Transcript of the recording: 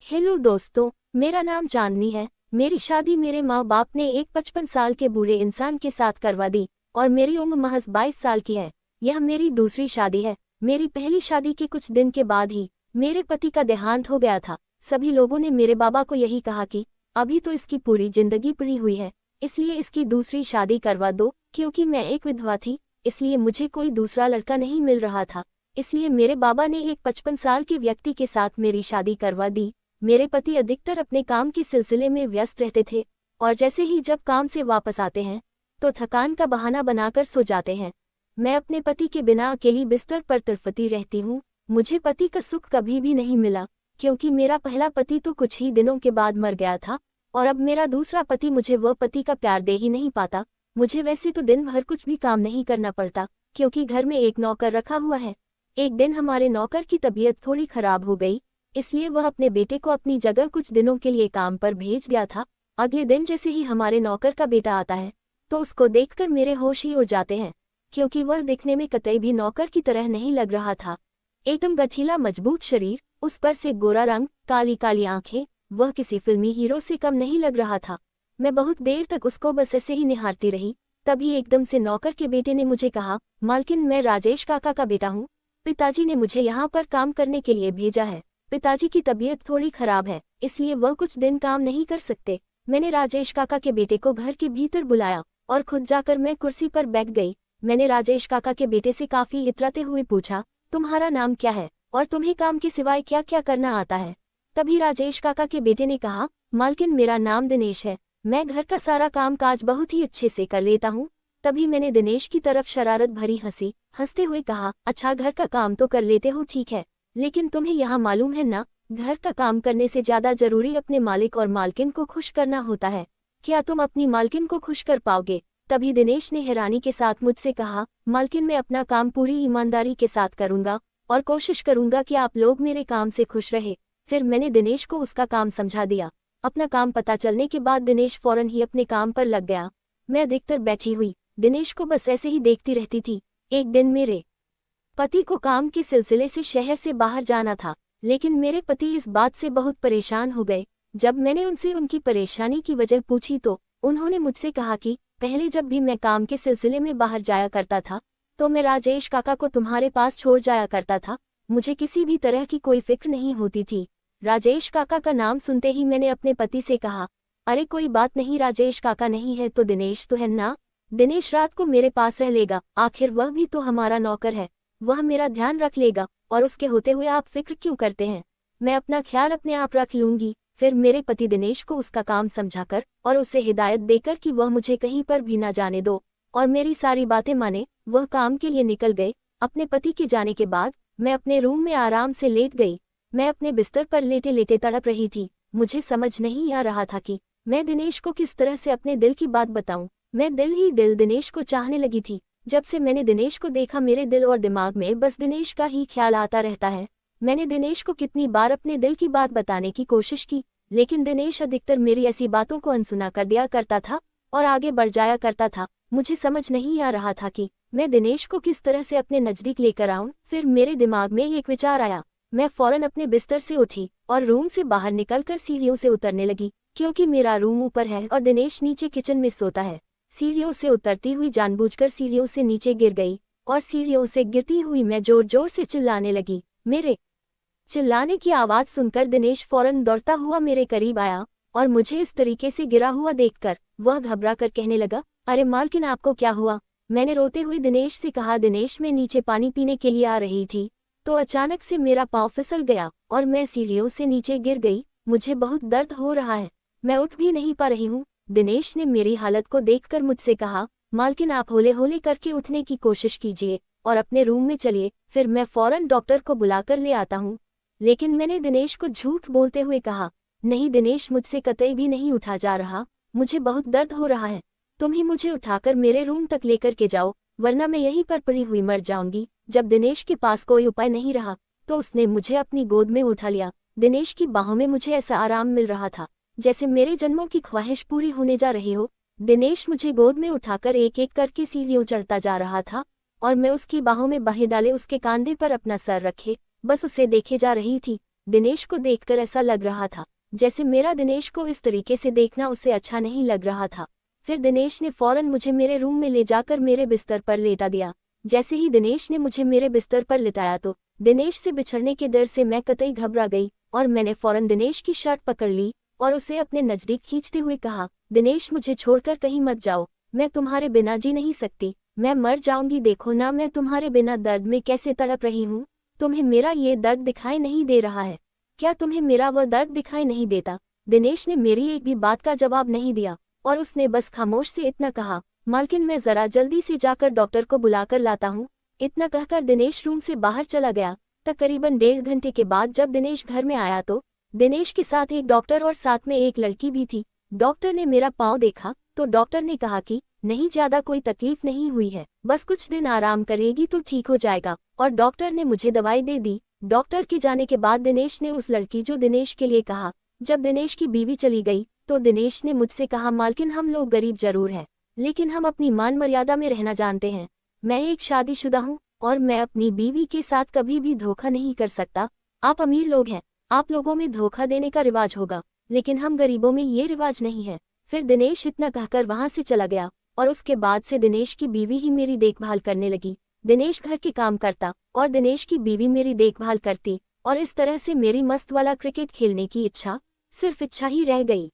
Hello दोस्तों, मेरा नाम चांदनी है। मेरी शादी मेरे माँ बाप ने एक 55 साल के बूढ़े इंसान के साथ करवा दी और मेरी उम्र महज 22 साल की है। यह मेरी दूसरी शादी है। मेरी पहली शादी के कुछ दिन के बाद ही मेरे पति का देहांत हो गया था। सभी लोगों ने मेरे बाबा को यही कहा कि अभी तो इसकी पूरी जिंदगी पड़ी हुई है, इसलिए इसकी दूसरी शादी करवा दो। क्योंकि मैं एक विधवा थी, इसलिए मुझे कोई दूसरा लड़का नहीं मिल रहा था। इसलिए मेरे बाबा ने एक 55 साल के व्यक्ति के साथ मेरी शादी करवा दी। मेरे पति अधिकतर अपने काम के सिलसिले में व्यस्त रहते थे और जैसे ही जब काम से वापस आते हैं तो थकान का बहाना बनाकर सो जाते हैं। मैं अपने पति के बिना अकेली बिस्तर पर तड़पती रहती हूँ। मुझे पति का सुख कभी भी नहीं मिला, क्योंकि मेरा पहला पति तो कुछ ही दिनों के बाद मर गया था और अब मेरा दूसरा पति मुझे वह पति का प्यार दे ही नहीं पाता। मुझे वैसे तो दिन भर कुछ भी काम नहीं करना पड़ता, क्योंकि घर में एक नौकर रखा हुआ है। एक दिन हमारे नौकर की तबीयत थोड़ी खराब हो गई, इसलिए वह अपने बेटे को अपनी जगह कुछ दिनों के लिए काम पर भेज दिया था। अगले दिन जैसे ही हमारे नौकर का बेटा आता है तो उसको देखकर मेरे होश ही उड़ जाते हैं, क्योंकि वह दिखने में कतई भी नौकर की तरह नहीं लग रहा था। एकदम गठीला मजबूत शरीर, उस पर से गोरा रंग, काली काली आंखें, वह किसी फिल्मी हीरो से कम नहीं लग रहा था। मैं बहुत देर तक उसको बस ऐसे ही निहारती रही। तभी एकदम से नौकर के बेटे ने मुझे कहा, मालकिन, मैं राजेश काका का बेटा हूँ। पिताजी ने मुझे यहाँ पर काम करने के लिए भेजा है। पिताजी की तबीयत थोड़ी खराब है, इसलिए वह कुछ दिन काम नहीं कर सकते। मैंने राजेश काका के बेटे को घर के भीतर बुलाया और खुद जाकर मैं कुर्सी पर बैठ गई। मैंने राजेश काका के बेटे से काफी इतराते हुए पूछा, तुम्हारा नाम क्या है और तुम्हें काम के सिवाय क्या क्या करना आता है? तभी राजेश काका के बेटे ने कहा, मालकिन, मेरा नाम दिनेश है। मैं घर का सारा काम काज बहुत ही अच्छे से कर लेता हूँ। तभी मैंने दिनेश की तरफ शरारत भरी हंसते हुए कहा, अच्छा, घर का काम तो कर लेते हो, ठीक है, लेकिन तुम्हें यहाँ मालूम है ना, घर का काम करने से ज्यादा जरूरी अपने मालिक और मालकिन को खुश करना होता है। क्या तुम अपनी मालकिन को खुश कर पाओगे? तभी दिनेश ने हैरानी के साथ मुझसे कहा, मालकिन, मैं अपना काम पूरी ईमानदारी के साथ करूंगा और कोशिश करूंगा कि आप लोग मेरे काम से खुश रहे। फिर मैंने दिनेश को उसका काम समझा दिया। अपना काम पता चलने के बाद दिनेश फौरन ही अपने काम पर लग गया। मैं अधिकतर बैठी हुई दिनेश को बस ऐसे ही देखती रहती थी। एक दिन मेरे पति को काम के सिलसिले से शहर से बाहर जाना था, लेकिन मेरे पति इस बात से बहुत परेशान हो गए। जब मैंने उनसे उनकी परेशानी की वजह पूछी तो उन्होंने मुझसे कहा कि पहले जब भी मैं काम के सिलसिले में बाहर जाया करता था तो मैं राजेश काका को तुम्हारे पास छोड़ जाया करता था। मुझे किसी भी तरह की कोई फिक्र नहीं होती थी। राजेश काका का नाम सुनते ही मैंने अपने पति से कहा, अरे कोई बात नहीं, राजेश काका नहीं है तो दिनेश तो है ना। दिनेश रात को मेरे पास रह लेगा, आखिर वह भी तो हमारा नौकर है। वह मेरा ध्यान रख लेगा और उसके होते हुए आप फिक्र क्यों करते हैं? मैं अपना ख्याल अपने आप रख लूंगी। फिर मेरे पति दिनेश को उसका काम समझाकर और उसे हिदायत देकर कि वह मुझे कहीं पर भी ना जाने दो और मेरी सारी बातें माने, वह काम के लिए निकल गए। अपने पति के जाने के बाद मैं अपने रूम में आराम से लेट गई। मैं अपने बिस्तर पर लेटे लेटे तड़प रही थी। मुझे समझ नहीं आ रहा था कि मैं दिनेश को किस तरह से अपने दिल की बात बताऊं। मैं दिल ही दिल दिनेश को चाहने लगी थी। जब से मैंने दिनेश को देखा, मेरे दिल और दिमाग में बस दिनेश का ही ख्याल आता रहता है। मैंने दिनेश को कितनी बार अपने दिल की बात बताने की कोशिश की, लेकिन दिनेश अधिकतर मेरी ऐसी बातों को अनसुना कर दिया करता था और आगे बढ़ जाया करता था। मुझे समझ नहीं आ रहा था कि मैं दिनेश को किस तरह से अपने नजदीक लेकर आऊं। फिर मेरे दिमाग में एक विचार आया। मैं फौरन अपने बिस्तर से उठी और रूम से बाहर निकलकर सीढ़ियों से उतरने लगी, क्योंकि मेरा रूम ऊपर है और दिनेश नीचे किचन में सोता है। सीढ़ियों से उतरती हुई जानबूझकर सीढ़ियों से नीचे गिर गई और सीढ़ियों से गिरती हुई मैं जोर जोर से चिल्लाने लगी। मेरे चिल्लाने की आवाज सुनकर दिनेश फौरन दौड़ता हुआ मेरे करीब आया और मुझे इस तरीके से गिरा हुआ देखकर वह घबरा कर कहने लगा, अरे मालकिन, आपको क्या हुआ? मैंने रोते हुए दिनेश से कहा, दिनेश, मैं नीचे पानी पीने के लिए आ रही थी तो अचानक से मेरा पाँव फिसल गया और मैं सीढ़ियों से नीचे गिर गई। मुझे बहुत दर्द हो रहा है, मैं उठ भी नहीं पा रही हूँ। दिनेश ने मेरी हालत को देखकर मुझसे कहा, मालकिन, आप हौले हौले करके उठने की कोशिश कीजिए और अपने रूम में चलिए, फिर मैं फौरन डॉक्टर को बुलाकर ले आता हूँ। लेकिन मैंने दिनेश को झूठ बोलते हुए कहा, नहीं दिनेश, मुझसे कतई भी नहीं उठा जा रहा, मुझे बहुत दर्द हो रहा है। तुम ही मुझे उठाकर मेरे रूम तक लेकर के जाओ, वरना मैं यहीं पर पड़ी हुई मर जाऊंगी। जब दिनेश के पास कोई उपाय नहीं रहा तो उसने मुझे अपनी गोद में उठा लिया। दिनेश की बाहों में मुझे ऐसा आराम मिल रहा था जैसे मेरे जन्मों की ख्वाहिश पूरी होने जा रही हो। दिनेश मुझे गोद में उठाकर एक एक करके सीढ़ियों चढ़ता जा रहा था और मैं उसकी बाहों में बाहें डाले उसके कंधे पर अपना सर रखे बस उसे देखे जा रही थी। दिनेश को देखकर ऐसा लग रहा था जैसे मेरा दिनेश को इस तरीके से देखना उसे अच्छा नहीं लग रहा था। फिर दिनेश ने फौरन मुझे मेरे रूम में ले जाकर मेरे बिस्तर पर लेटा दिया। जैसे ही दिनेश ने मुझे मेरे बिस्तर पर लिटाया तो दिनेश से बिछड़ने के डर से मैं कतई घबरा गई और मैंने फौरन दिनेश की शर्ट पकड़ ली और उसे अपने नज़दीक खींचते हुए कहा, दिनेश मुझे छोड़कर कहीं मत जाओ, मैं तुम्हारे बिना जी नहीं सकती, मैं मर जाऊंगी। देखो ना मैं तुम्हारे बिना दर्द में कैसे तड़प रही हूँ। तुम्हें मेरा ये दर्द दिखाई नहीं दे रहा है क्या? तुम्हें मेरा वह दर्द दिखाई नहीं देता? दिनेश ने मेरी एक भी बात का जवाब नहीं दिया और उसने बस खामोश से इतना कहा, मालकिन मैं जरा जल्दी से जाकर डॉक्टर को बुलाकर लाता हूँ। इतना कहकर दिनेश रूम से बाहर चला गया। तकरीबन 1.5 घंटे के बाद जब दिनेश घर में आया तो दिनेश के साथ एक डॉक्टर और साथ में एक लड़की भी थी। डॉक्टर ने मेरा पाँव देखा तो डॉक्टर ने कहा कि नहीं, ज्यादा कोई तकलीफ नहीं हुई है, बस कुछ दिन आराम करेगी तो ठीक हो जाएगा, और डॉक्टर ने मुझे दवाई दे दी। डॉक्टर के जाने के बाद दिनेश ने उस लड़की जो दिनेश के लिए कहा। जब दिनेश की बीवी चली गई तो दिनेश ने मुझसे कहा, मालकिन हम लोग गरीब जरूर हैं लेकिन हम अपनी मान मर्यादा में रहना जानते हैं। मैं एक शादीशुदा हूँ और मैं अपनी बीवी के साथ कभी भी धोखा नहीं कर सकता। आप अमीर लोग हैं, आप लोगों में धोखा देने का रिवाज होगा, लेकिन हम गरीबों में ये रिवाज नहीं है। फिर दिनेश इतना कहकर वहां से चला गया और उसके बाद से दिनेश की बीवी ही मेरी देखभाल करने लगी। दिनेश घर के काम करता और दिनेश की बीवी मेरी देखभाल करती और इस तरह से मेरी मस्त वाला क्रिकेट खेलने की इच्छा सिर्फ इच्छा ही रह गई।